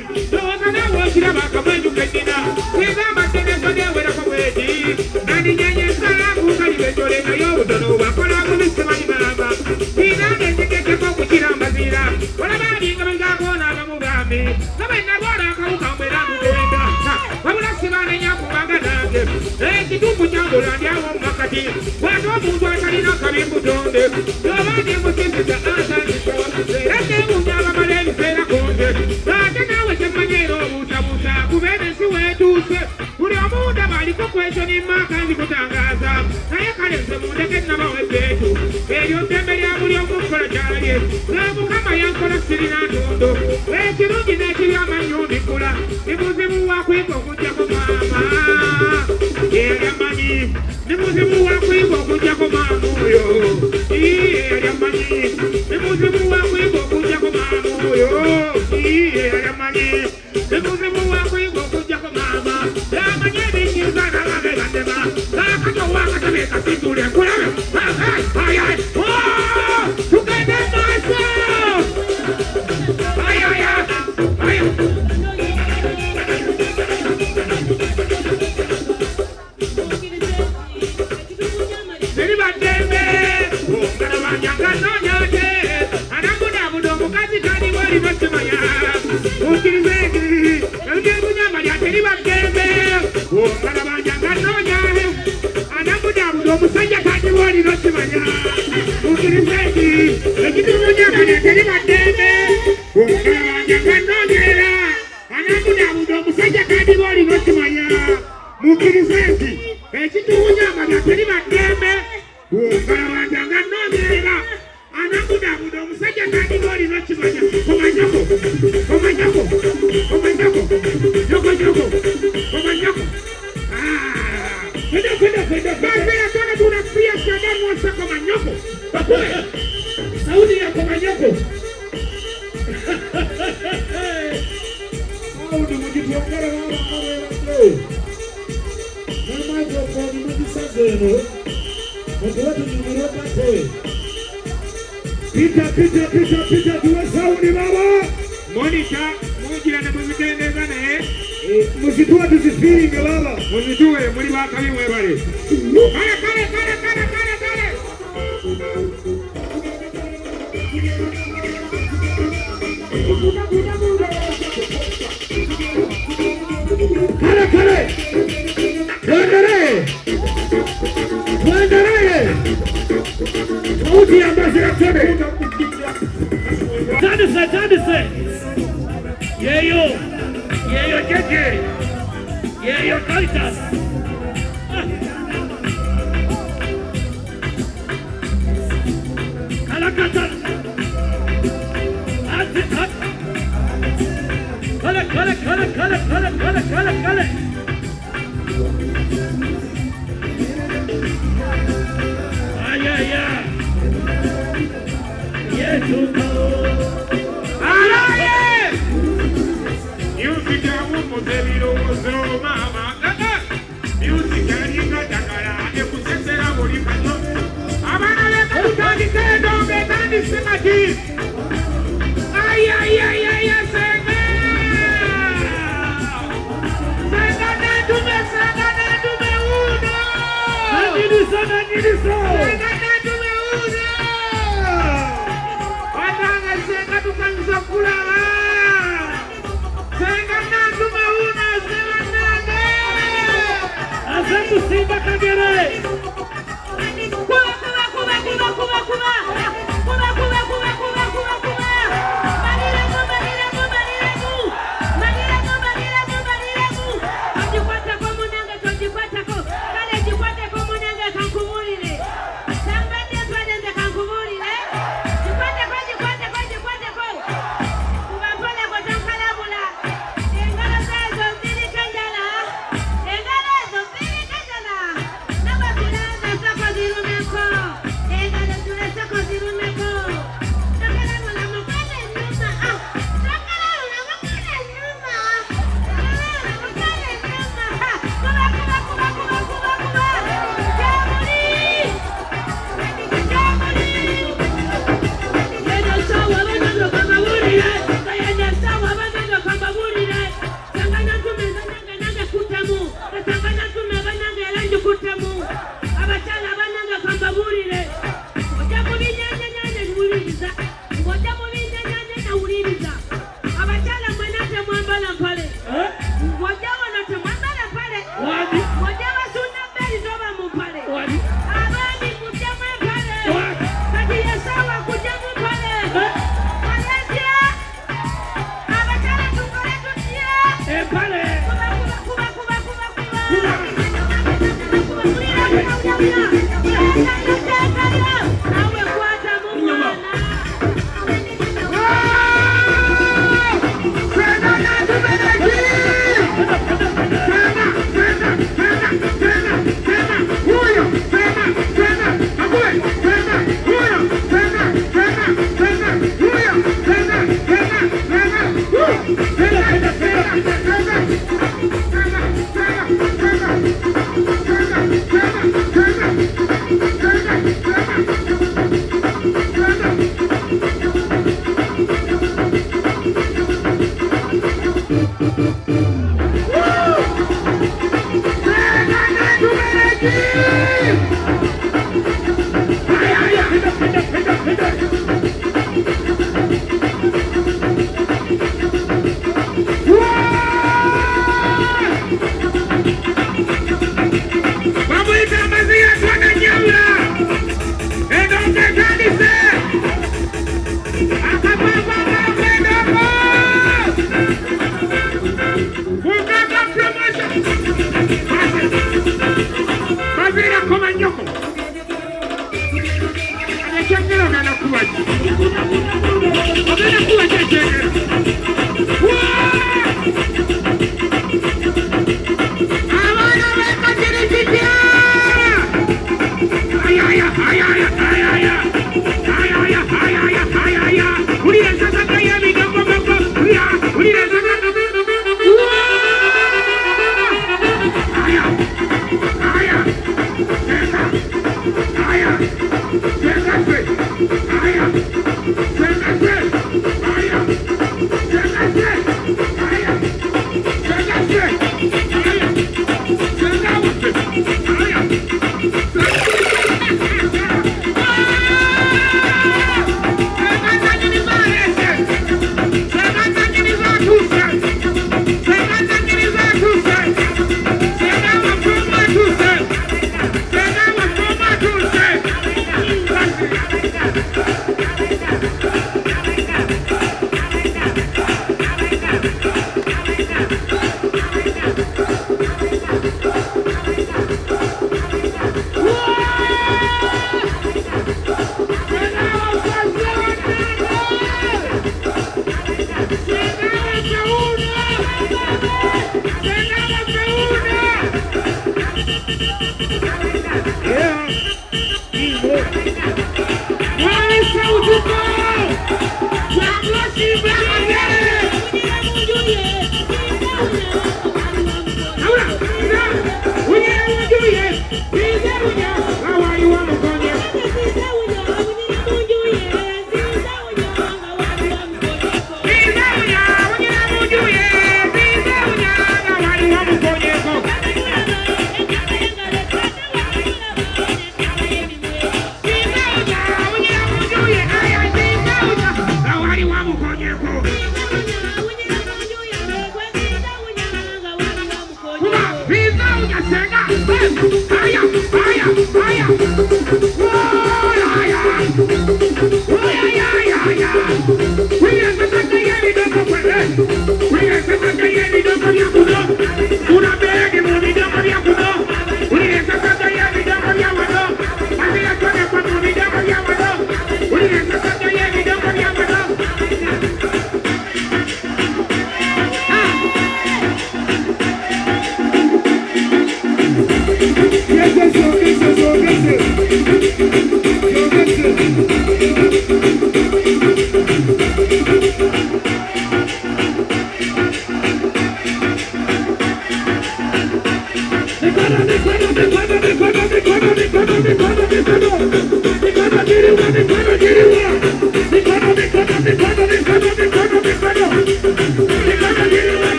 Mani, so I know what you have come to get dinner. We're not going to go where I'm waiting. And the young Sarah who can get your name, you don't know what I'm going to say, my mama. He's not going to get a book with Kiramazira. What about you coming down on Amugami? No matter what I come with Amuga. What will I see my name? Hey, you do put your hand on Makati. What don't you want to know coming to do this? Nobody will give you the answer. Let them move down my name, say a content. I don't know what you're going to do. Who made you where to say? Who are more than my question in my kind of Tangaza? I can't say more than number of people. Where you tell me I'm going to for a giant. Now, come my young for a city. Where you don't get your man, you'll be full. It was a walk with Mama. Yeah, money. The Muslim walk with Jacomano. Yeah, money. The Muslim walk with Jacomano. Yeah, money. The Muslim walk with Jacomama. The money is not a lot of them. I can't walk to make a single day. Oh, to get them myself. Peter, do a sound, Baba. Monica, Mujina, the Mujina, Musitua to the feeling, Baba. When you do it, when you are coming, everybody. Yo, Caritas. Calacata. Cala. Ay. Yes, music mama. Music Come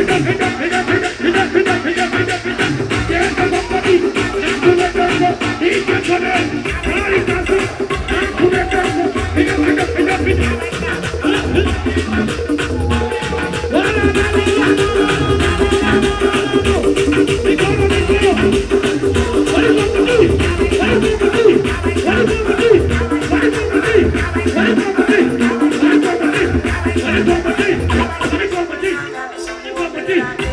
on. Hey!